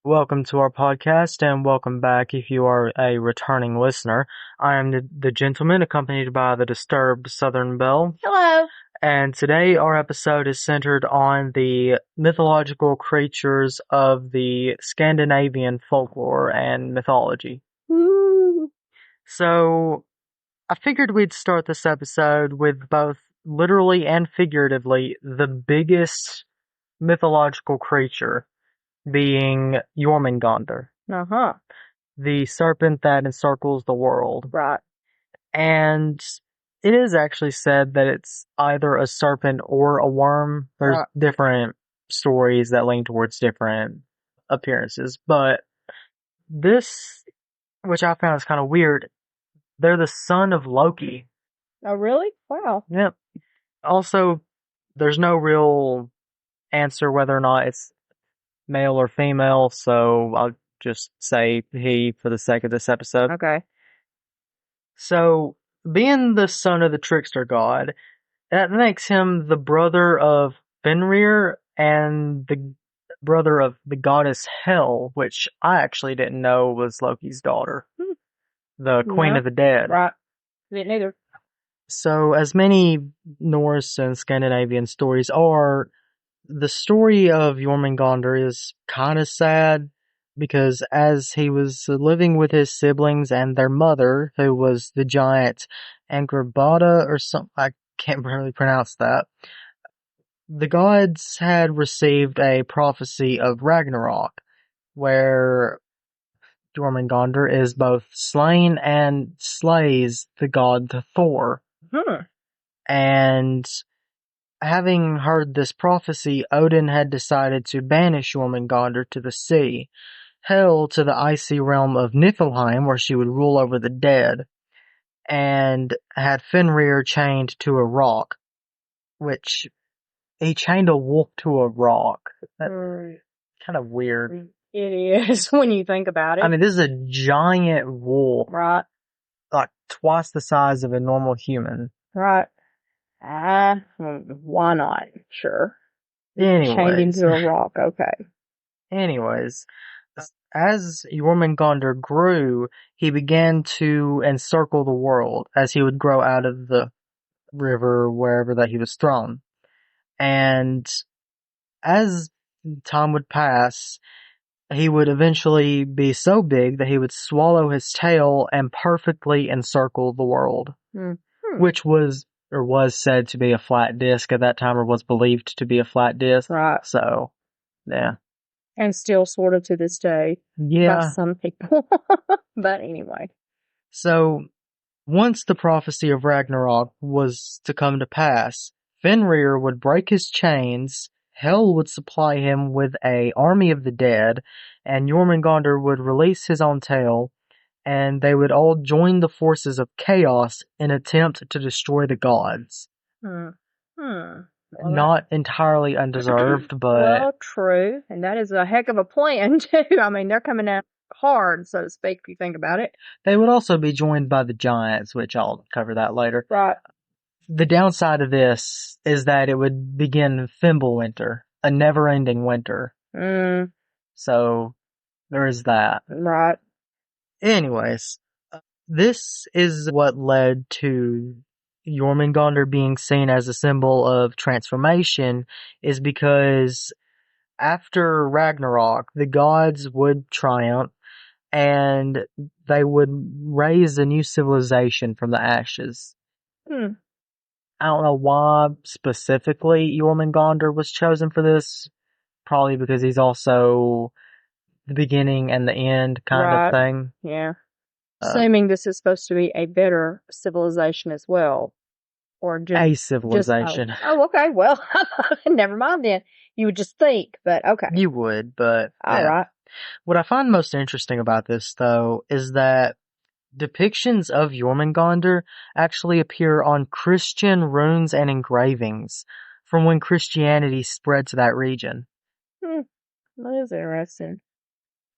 Welcome to our podcast and welcome back if you are a returning listener. I am the gentleman accompanied by the disturbed Southern Belle. Hello. And today our episode is centered on the mythological creatures of the Scandinavian folklore and mythology. Woo. So, I figured we'd start this episode with both literally and figuratively the biggest mythological creature being Jormungandr, Uh-huh. the serpent that encircles the world. Right. And it is actually said that it's either a serpent or a worm. There's Right. different stories that lean towards different appearances. But this, which I found is kind of weird, they're the son of Loki. Oh, really? Wow. Yep. Also, there's no real answer whether or not it's male or female, so I'll just say he for the sake of this episode. Okay. So, being the son of the trickster god, that makes him the brother of Fenrir and the brother of the goddess Hel, which I actually didn't know was Loki's daughter, the Queen No. of the Dead. Right. Didn't either. So, as many Norse and Scandinavian stories are, the story of Jormungandr is kind of sad because as he was living with his siblings and their mother, who was the giant Angrboda or something, I can't really pronounce that, the gods had received a prophecy of Ragnarok, where Jormungandr is both slain and slays the god Thor. And having heard this prophecy, Odin had decided to banish Jormungandr to the sea, Hel to the icy realm of Niflheim, where she would rule over the dead, and had Fenrir chained to a rock, which he chained a wolf to a rock. That's kind of weird. It is when you think about it. I mean, this is a giant wolf, Right. like twice the size of a normal human. Right. Why not? Sure. Chained Anyways, into a rock. Okay. as Jormungandr grew, he began to encircle the world as he would grow out of the river wherever that he was thrown. And as time would pass, he would eventually be so big that he would swallow his tail and perfectly encircle the world, which was said to be a flat disc at that time, or was believed to be a flat disc. Right. So, yeah. And still sort of to this day. Yeah. By some people. But anyway. So, once the prophecy of Ragnarok was to come to pass, Fenrir would break his chains, Hel would supply him with an army of the dead, and Jormungandr would release his own tail, and they would all join the forces of chaos in an attempt to destroy the gods. Well, not entirely undeserved, but... Well, true. And that is a heck of a plan, too. I mean, they're coming out hard, so to speak, if you think about it. They would also be joined by the giants, which I'll cover that later. Right. The downside of this is that it would begin Fimbulwinter, a never-ending winter. So, there is that. Right. Anyways, this is what led to Jormungandr being seen as a symbol of transformation, is because after Ragnarok, the gods would triumph and they would raise a new civilization from the ashes. I don't know why specifically Jormungandr was chosen for this. Probably because he's also the beginning and the end kind of thing. Yeah. Assuming this is supposed to be a better civilization as well. Or just a civilization. Okay. Well, never mind then. You would just think, but okay. You would, but... All right. What I find most interesting about this, though, is that depictions of Jormungandr actually appear on Christian runes and engravings from when Christianity spread to that region. That is interesting.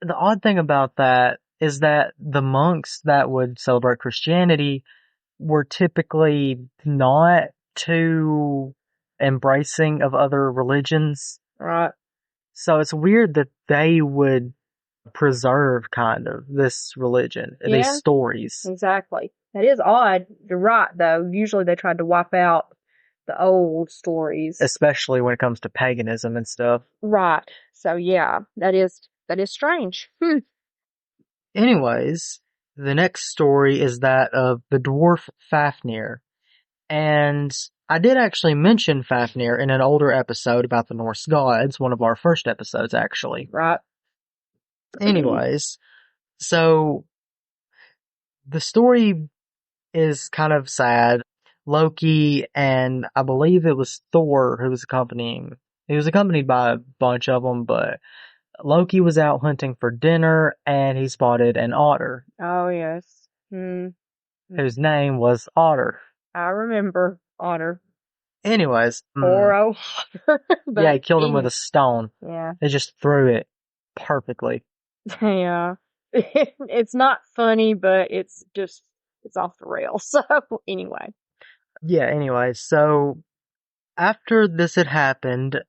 The odd thing about that is that the monks that would celebrate Christianity were typically not too embracing of other religions. Right. So it's weird that they would preserve kind of this religion, these Yeah, stories, exactly. That is odd. You're right, though. Usually they tried to wipe out the old stories. especially when it comes to paganism and stuff. Right. So yeah, that is strange. Anyways, the next story is that of the dwarf Fafnir. And I did actually mention Fafnir in an older episode about the Norse gods, one of our first episodes actually. Right. Anyways, so the story is kind of sad. Loki and I believe it was Thor who was accompanying. He was accompanied by a bunch of them, but Loki was out hunting for dinner and he spotted an otter Oh yes. Hmm. whose name was Otter. I remember Otter. Anyways, Poor old Otter. yeah, But he killed him with anyway, a stone. yeah. They just threw it perfectly. Yeah. It's not funny, but it's off the rails. So anyway. Yeah, anyway, so after this had happened,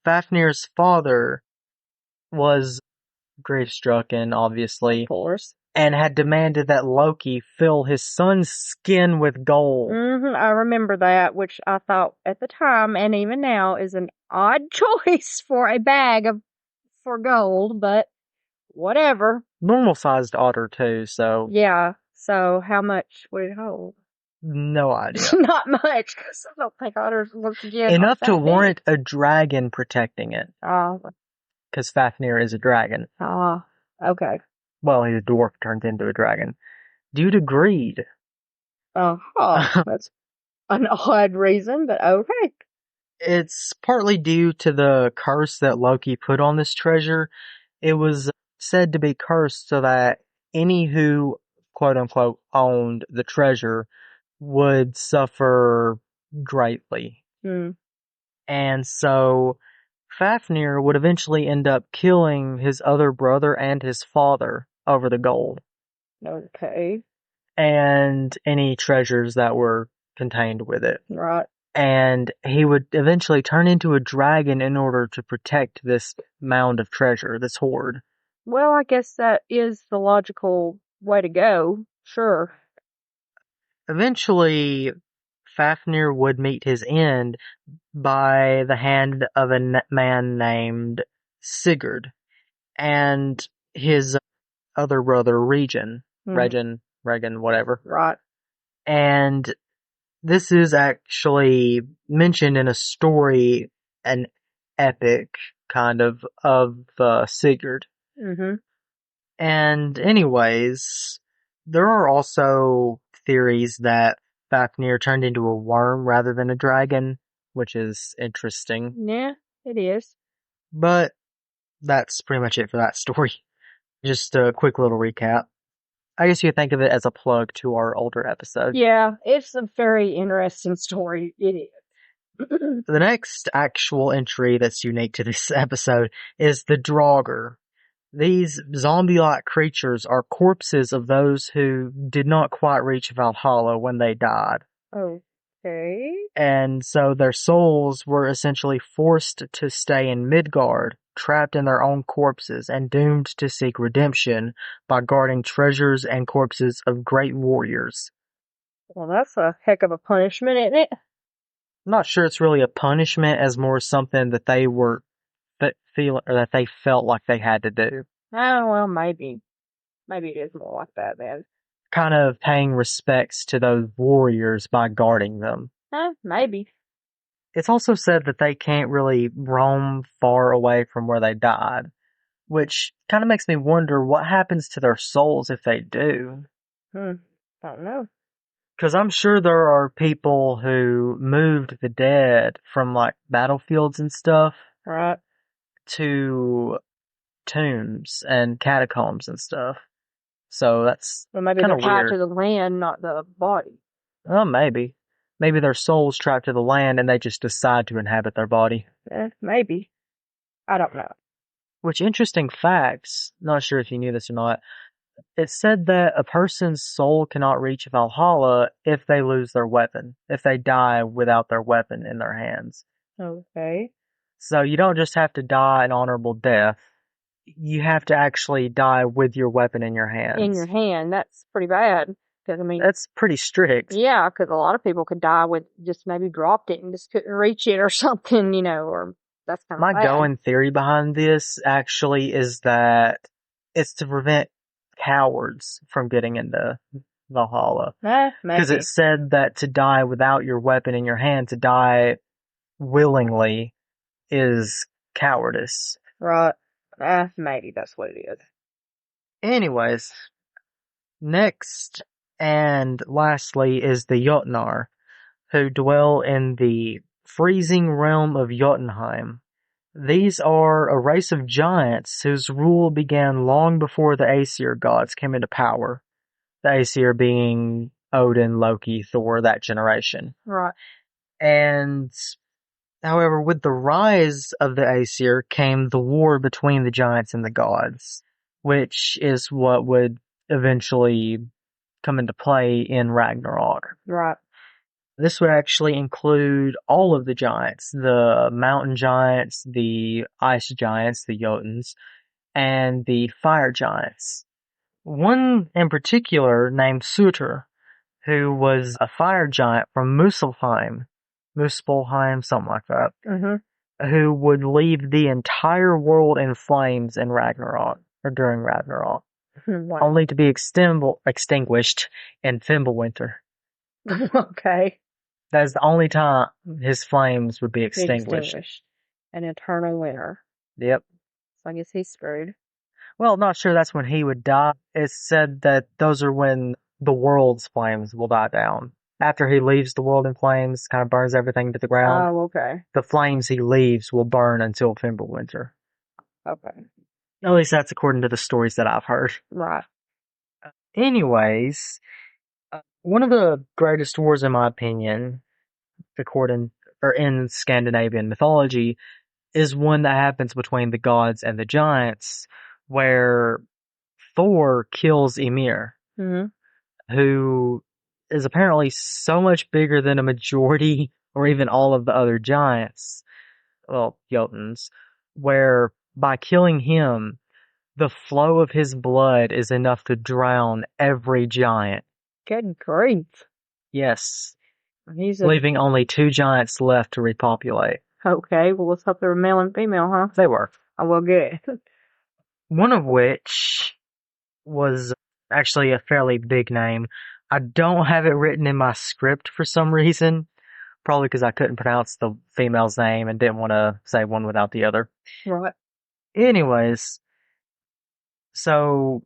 Fafnir's father was grief-stricken, Of obviously, course. and had demanded that Loki fill his son's skin with gold. I remember that, which I thought at the time and even now is an odd choice for a bag of for gold, but whatever. Normal-sized otter, too, so Yeah. So how much would it hold? no idea. Not much, because I don't think otters once again are Enough to that big. warrant a dragon protecting it, Oh, because Fafnir is a dragon. okay. Well, he's a dwarf turned into a dragon. Due to greed. That's an odd reason, but okay. It's partly due to the curse that Loki put on this treasure. It was said to be cursed so that any who, quote unquote, owned the treasure would suffer greatly. Hmm. And so Fafnir would eventually end up killing his other brother and his father over the gold Okay. and any treasures that were contained with it. Right. And he would eventually turn into a dragon in order to protect this mound of treasure, this hoard. Well, I guess that is the logical way to go. Sure. Eventually, Fafnir would meet his end by the hand of a man named Sigurd and his other brother Hmm. Regan, whatever. Right. And this is actually mentioned in a story, an epic kind of Sigurd. Mm-hmm. And anyways, there are also theories that Fafnir turned into a worm rather than a dragon, which is interesting. Yeah, it is. But that's pretty much it for that story. Just a quick little recap. I guess you could think of it as a plug to our older episode. Yeah, it's a very interesting story. It is. The next actual entry that's unique to this episode is the Draugr. These zombie-like creatures are corpses of those who did not quite reach Valhalla when they died. Okay. And so their souls were essentially forced to stay in Midgard, trapped in their own corpses and doomed to seek redemption by guarding treasures and corpses of great warriors. Well, that's a heck of a punishment, isn't it? I'm not sure it's really a punishment as more something that they were that they felt like they had to do. Oh, well, maybe. Maybe it is more like that then. Kind of paying respects to those warriors by guarding them. Maybe. It's also said that they can't really roam far away from where they died, which kind of makes me wonder what happens to their souls if they do. Don't know. Because I'm sure there are people who moved the dead from like battlefields and stuff Right. to tombs and catacombs and stuff. So that's Well, maybe kind they're of tied weird. to the land, not the body. Oh, maybe. Maybe their soul's trapped to the land and they just decide to inhabit their body. Maybe. I don't know. Which, interesting facts, not sure if you knew this or not, it said that a person's soul cannot reach Valhalla if they lose their weapon, if they die without their weapon in their hands. Okay. So you don't just have to die an honorable death. you have to actually die with your weapon in your In your hands. hand. That's pretty bad. Because, I mean, That's pretty strict. yeah, because a lot of people could die with just maybe dropped it and just couldn't reach it or something, or that's kind of My sad. going theory behind this actually is that it's to prevent cowards from getting into Valhalla. Because Maybe. it said that to die without your weapon in your hand, to die willingly, is cowardice. Right. Maybe that's what it is. Anyways, next and lastly is the Jotnar, who dwell in the freezing realm of Jotunheim. These are a race of giants whose rule began long before the Aesir gods came into power. The Aesir being Odin, Loki, Thor, that generation. Right. And however, with the rise of the Aesir came the war between the giants and the gods, which is what would eventually come into play in Ragnarok. Right. This would actually include all of the giants, the mountain giants, the ice giants, the Jotuns, and the fire giants. One in particular named Surtur, who was a fire giant from Muspelheim, something like that, who would leave the entire world in flames in Ragnarok, or during Ragnarok, Wow. only to be extinguished in Fimbulwinter. Okay. That is the only time his flames would be extinguished. An eternal winter. Yep. So I guess he's screwed. Well, not sure that's when he would die. It's said that those are when the world's flames will die down. After he leaves the world in flames, kind of burns everything to the ground. Oh, okay. The flames he leaves will burn until Fimbulwinter. Okay. At least that's according to the stories that I've heard. Right. Anyways, one of the greatest wars, in my opinion, in Scandinavian mythology, is one that happens between the gods and the giants, where Thor kills Ymir, who is apparently so much bigger than a majority or even all of the other giants, well, Jotuns, where by killing him, the flow of his blood is enough to drown every giant. Good grief. Yes. Leaving only 2 giants left to repopulate. Okay, well, let's hope they were male and female, huh? They were. Oh, well, good. One of which was actually a fairly big name. I don't have it written in my script for some reason. Probably because I couldn't pronounce the female's name and didn't want to say one without the other. Right. Anyways, so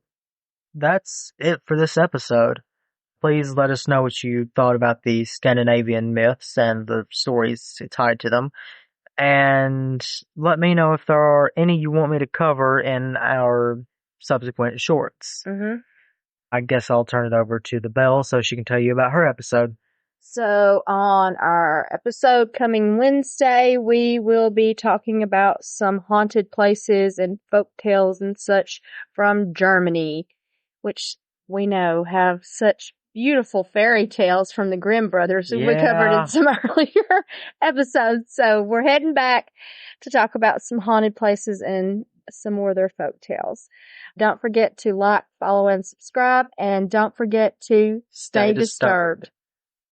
that's it for this episode. Please let us know what you thought about the Scandinavian myths and the stories tied to them. And let me know if there are any you want me to cover in our subsequent shorts. I guess I'll turn it over to the Belle so she can tell you about her episode. So on our episode coming Wednesday, we will be talking about some haunted places and folk tales and such from Germany, which we know have such beautiful fairy tales from the Grimm brothers who we covered in some earlier episodes. So we're heading back to talk about some haunted places and some more of their folk tales. Don't forget to like, follow, and subscribe, and don't forget to stay disturbed.